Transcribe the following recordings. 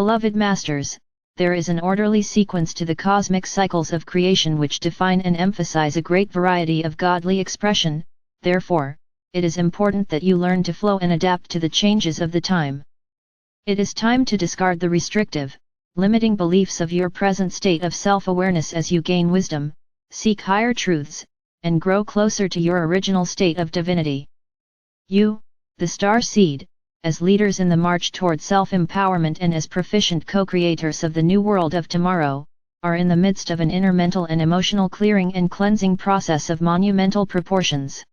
Beloved Masters, there is an orderly sequence to the cosmic cycles of creation which define and emphasize a great variety of godly expression. Therefore, it is important that you learn to flow and adapt to the changes of the time. It is time to discard the restrictive, limiting beliefs of your present state of self-awareness as you gain wisdom, seek higher truths, and grow closer to your original state of divinity. You, the star seed, as leaders in the march toward self-empowerment and as proficient co-creators of the new world of tomorrow, are in the midst of an inner mental and emotional clearing and cleansing process of monumental proportions.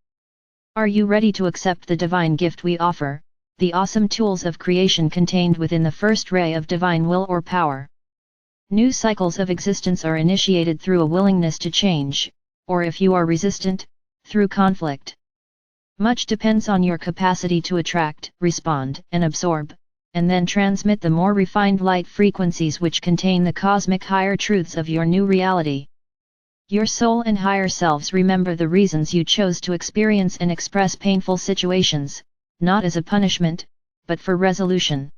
Are you ready to accept the divine gift we offer, the awesome tools of creation contained within the first ray of divine will or power? New cycles of existence are initiated through a willingness to change, or if you are resistant, through conflict. Much depends on your capacity to attract, respond, and absorb, and then transmit the more refined light frequencies which contain the cosmic higher truths of your new reality. Your soul and higher selves remember the reasons you chose to experience and express painful situations, not as a punishment, but for resolution.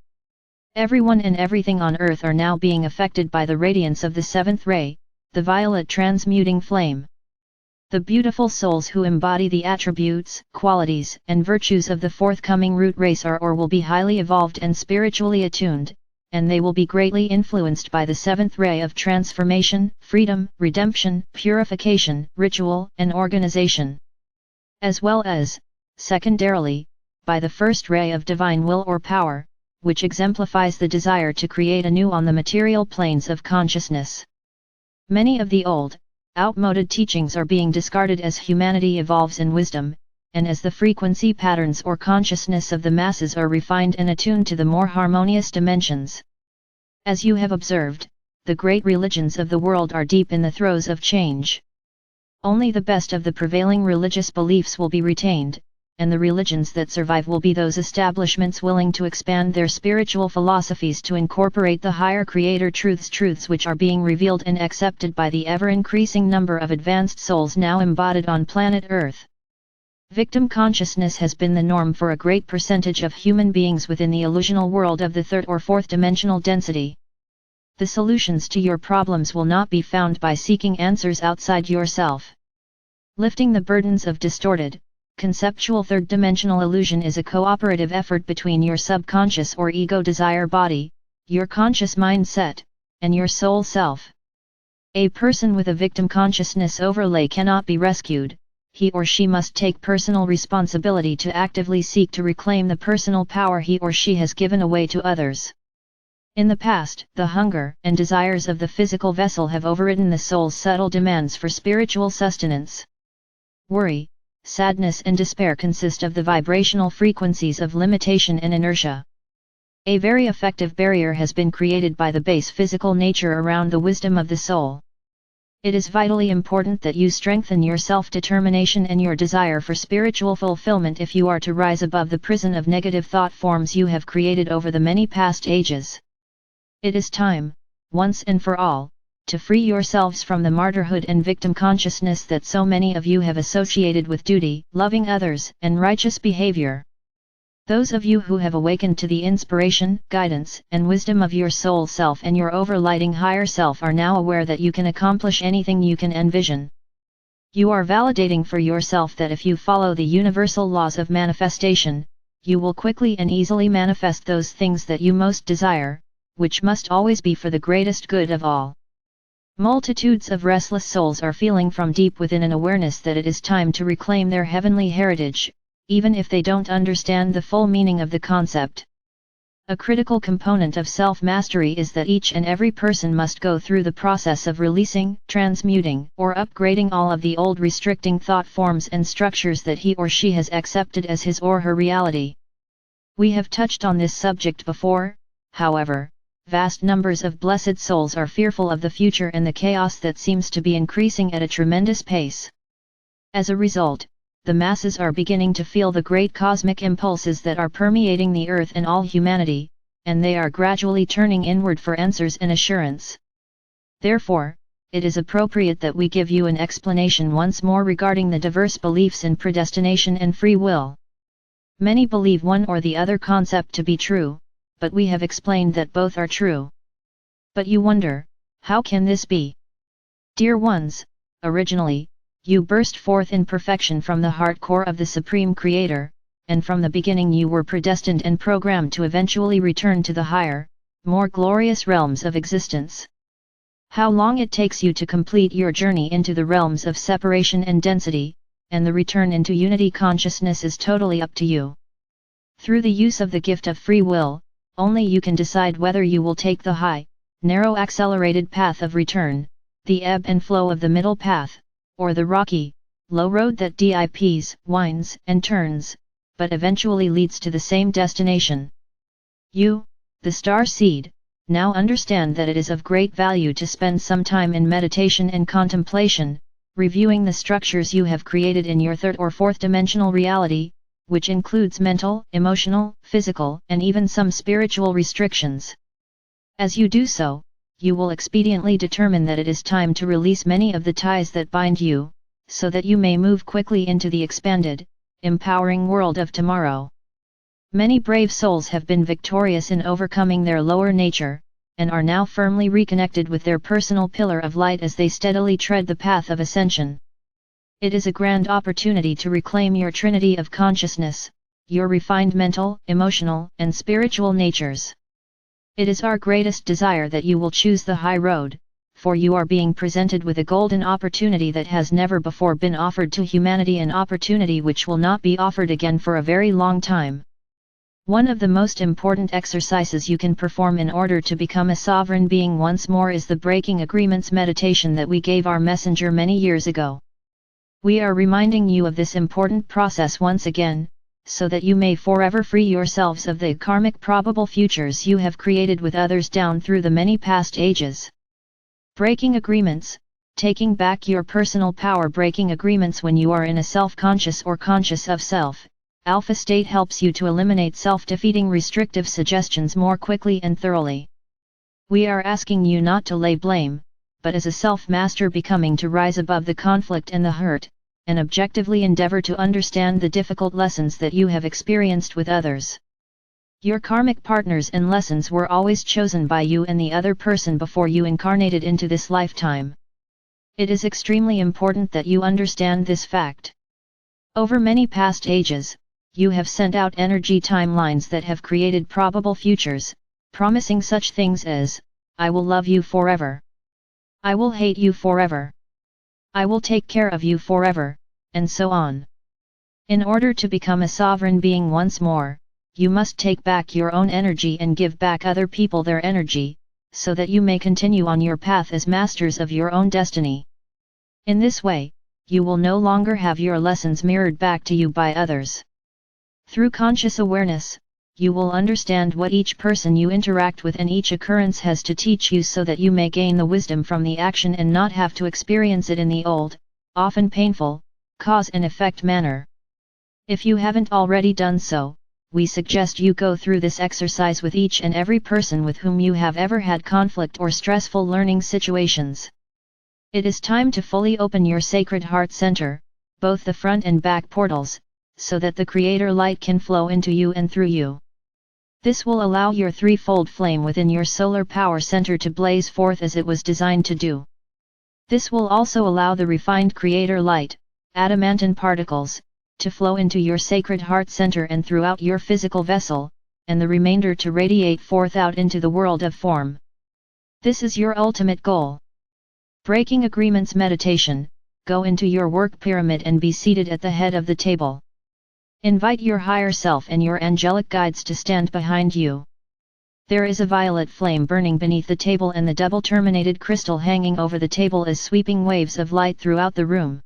Everyone and everything on earth are now being affected by the radiance of the seventh ray, the violet transmuting flame. The beautiful souls who embody the attributes, qualities, and virtues of the forthcoming root race are or will be highly evolved and spiritually attuned, and they will be greatly influenced by the seventh ray of transformation, freedom, redemption, purification, ritual, and organization. As well as, secondarily, by the first ray of divine will or power, which exemplifies the desire to create anew on the material planes of consciousness. Many of the old, outmoded teachings are being discarded as humanity evolves in wisdom, and as the frequency patterns or consciousness of the masses are refined and attuned to the more harmonious dimensions. As you have observed, the great religions of the world are deep in the throes of change. Only the best of the prevailing religious beliefs will be retained, and the religions that survive will be those establishments willing to expand their spiritual philosophies to incorporate the higher creator truths which are being revealed and accepted by the ever-increasing number of advanced souls now embodied on planet Earth. Victim consciousness has been the norm for a great percentage of human beings within the illusional world of the third or fourth dimensional density. The solutions to your problems will not be found by seeking answers outside yourself. Lifting the burdens of distorted, conceptual third-dimensional illusion is a cooperative effort between your subconscious or ego desire body, your conscious mindset, and your soul self. A person with a victim consciousness overlay cannot be rescued. He or she must take personal responsibility to actively seek to reclaim the personal power he or she has given away to others. In the past, the hunger and desires of the physical vessel have overridden the soul's subtle demands for spiritual sustenance. Worry, sadness and despair consist of the vibrational frequencies of limitation and inertia. A very effective barrier has been created by the base physical nature around the wisdom of the soul. It is vitally important that you strengthen your self-determination and your desire for spiritual fulfillment if you are to rise above the prison of negative thought forms you have created over the many past ages. It is time, once and for all, to free yourselves from the martyrhood and victim consciousness that so many of you have associated with duty, loving others, and righteous behavior. Those of you who have awakened to the inspiration, guidance, and wisdom of your soul self and your overlighting higher self are now aware that you can accomplish anything you can envision. You are validating for yourself that if you follow the universal laws of manifestation, you will quickly and easily manifest those things that you most desire, which must always be for the greatest good of all. Multitudes of restless souls are feeling from deep within an awareness that it is time to reclaim their heavenly heritage, even if they don't understand the full meaning of the concept. A critical component of self-mastery is that each and every person must go through the process of releasing, transmuting, or upgrading all of the old restricting thought forms and structures that he or she has accepted as his or her reality. We have touched on this subject before, however. Vast numbers of blessed souls are fearful of the future and the chaos that seems to be increasing at a tremendous pace. As a result, the masses are beginning to feel the great cosmic impulses that are permeating the earth and all humanity, and they are gradually turning inward for answers and assurance. Therefore, it is appropriate that we give you an explanation once more regarding the diverse beliefs in predestination and free will. Many believe one or the other concept to be true, but we have explained that both are true. But you wonder, how can this be? Dear ones, originally, you burst forth in perfection from the heart core of the Supreme Creator, and from the beginning you were predestined and programmed to eventually return to the higher, more glorious realms of existence. How long it takes you to complete your journey into the realms of separation and density, and the return into unity consciousness is totally up to you. Through the use of the gift of free will, only you can decide whether you will take the high, narrow accelerated path of return, the ebb and flow of the middle path, or the rocky, low road that dips, winds and turns, but eventually leads to the same destination. You, the star seed, now understand that it is of great value to spend some time in meditation and contemplation, reviewing the structures you have created in your third or fourth dimensional reality, which includes mental, emotional, physical, and even some spiritual restrictions. As you do so, you will expediently determine that it is time to release many of the ties that bind you, so that you may move quickly into the expanded, empowering world of tomorrow. Many brave souls have been victorious in overcoming their lower nature, and are now firmly reconnected with their personal pillar of light as they steadily tread the path of ascension. It is a grand opportunity to reclaim your trinity of consciousness, your refined mental, emotional, and spiritual natures. It is our greatest desire that you will choose the high road, for you are being presented with a golden opportunity that has never before been offered to humanity, an opportunity which will not be offered again for a very long time. One of the most important exercises you can perform in order to become a sovereign being once more is the breaking agreements meditation that we gave our messenger many years ago. We are reminding you of this important process once again, so that you may forever free yourselves of the karmic probable futures you have created with others down through the many past ages. Breaking agreements, taking back your personal power. Breaking agreements when you are in a self-conscious or conscious of self, alpha state helps you to eliminate self-defeating restrictive suggestions more quickly and thoroughly. We are asking you not to lay blame, but as a self-master becoming to rise above the conflict and the hurt, and objectively endeavor to understand the difficult lessons that you have experienced with others. Your karmic partners and lessons were always chosen by you and the other person before you incarnated into this lifetime. It is extremely important that you understand this fact. Over many past ages, you have sent out energy timelines that have created probable futures, promising such things as, I will love you forever. I will hate you forever. I will take care of you forever, and so on. In order to become a sovereign being once more, you must take back your own energy and give back other people their energy, so that you may continue on your path as masters of your own destiny. In this way, you will no longer have your lessons mirrored back to you by others. Through conscious awareness, you will understand what each person you interact with and each occurrence has to teach you, so that you may gain the wisdom from the action and not have to experience it in the old, often painful, cause and effect manner. If you haven't already done so, we suggest you go through this exercise with each and every person with whom you have ever had conflict or stressful learning situations. It is time to fully open your sacred heart center, both the front and back portals, so that the Creator light can flow into you and through you. This will allow your threefold flame within your solar power center to blaze forth as it was designed to do. This will also allow the refined Creator light, adamantine particles, to flow into your sacred heart center and throughout your physical vessel, and the remainder to radiate forth out into the world of form. This is your ultimate goal. Breaking agreements meditation. Go into your work pyramid and be seated at the head of the table. Invite your higher self and your angelic guides to stand behind you. There is a violet flame burning beneath the table and the double-terminated crystal hanging over the table as sweeping waves of light throughout the room.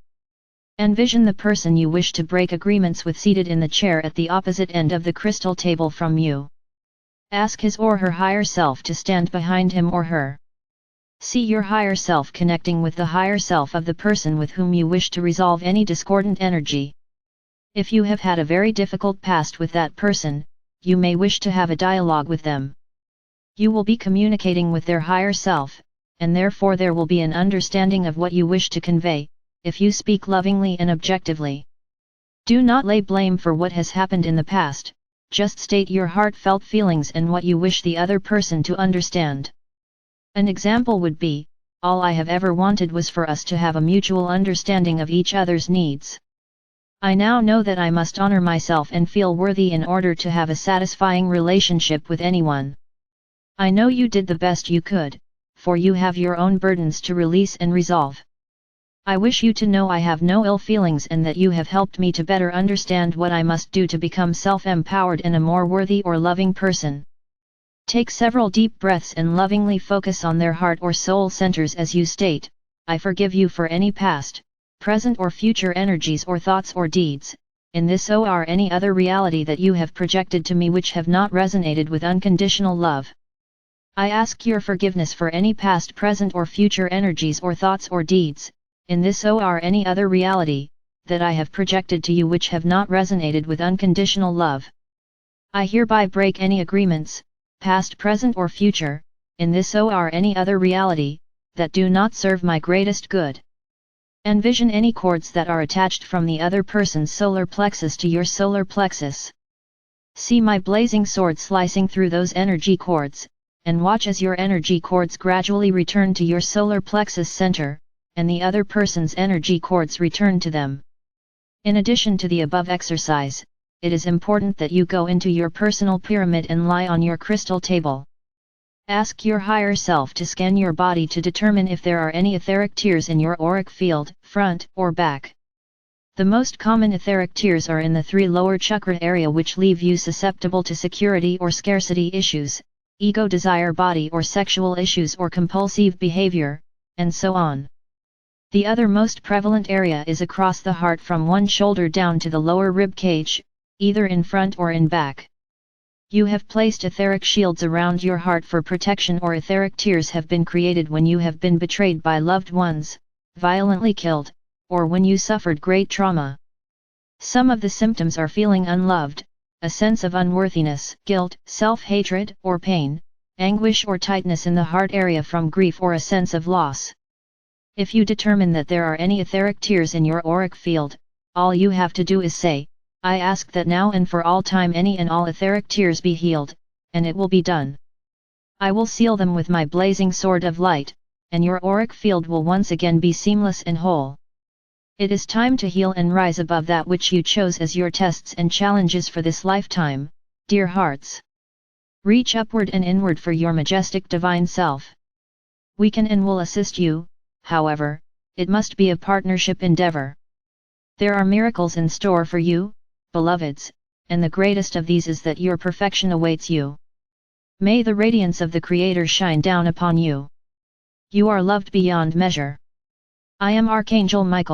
Envision the person you wish to break agreements with seated in the chair at the opposite end of the crystal table from you. Ask his or her higher self to stand behind him or her. See your higher self connecting with the higher self of the person with whom you wish to resolve any discordant energy. If you have had a very difficult past with that person, you may wish to have a dialogue with them. You will be communicating with their higher self, and therefore there will be an understanding of what you wish to convey, if you speak lovingly and objectively. Do not lay blame for what has happened in the past, just state your heartfelt feelings and what you wish the other person to understand. An example would be, all I have ever wanted was for us to have a mutual understanding of each other's needs. I now know that I must honor myself and feel worthy in order to have a satisfying relationship with anyone. I know you did the best you could, for you have your own burdens to release and resolve. I wish you to know I have no ill feelings and that you have helped me to better understand what I must do to become self-empowered and a more worthy or loving person. Take several deep breaths and lovingly focus on their heart or soul centers as you state, I forgive you for any past, present or future energies or thoughts or deeds, in this or any other reality that you have projected to me which have not resonated with unconditional love. I ask your forgiveness for any past, present or future energies or thoughts or deeds, in this or any other reality, that I have projected to you which have not resonated with unconditional love. I hereby break any agreements, past, present or future, in this or any other reality, that do not serve my greatest good. Envision any cords that are attached from the other person's solar plexus to your solar plexus. See my blazing sword slicing through those energy cords, and watch as your energy cords gradually return to your solar plexus center, and the other person's energy cords return to them. In addition to the above exercise, it is important that you go into your personal pyramid and lie on your crystal table. Ask your higher self to scan your body to determine if there are any etheric tears in your auric field, front or back. The most common etheric tears are in the 3 lower chakra area, which leave you susceptible to security or scarcity issues, ego desire, body or sexual issues or compulsive behavior, and so on. The other most prevalent area is across the heart from one shoulder down to the lower rib cage, either in front or in back. You have placed etheric shields around your heart for protection, or etheric tears have been created when you have been betrayed by loved ones, violently killed, or when you suffered great trauma. Some of the symptoms are feeling unloved, a sense of unworthiness, guilt, self-hatred or pain, anguish or tightness in the heart area from grief or a sense of loss. If you determine that there are any etheric tears in your auric field, all you have to do is say, I ask that now and for all time any and all etheric tears be healed, and it will be done. I will seal them with my blazing sword of light, and your auric field will once again be seamless and whole. It is time to heal and rise above that which you chose as your tests and challenges for this lifetime, dear hearts. Reach upward and inward for your majestic divine self. We can and will assist you, however, it must be a partnership endeavor. There are miracles in store for you, beloveds, and the greatest of these is that your perfection awaits you. May the radiance of the Creator shine down upon you. You are loved beyond measure. I am Archangel Michael.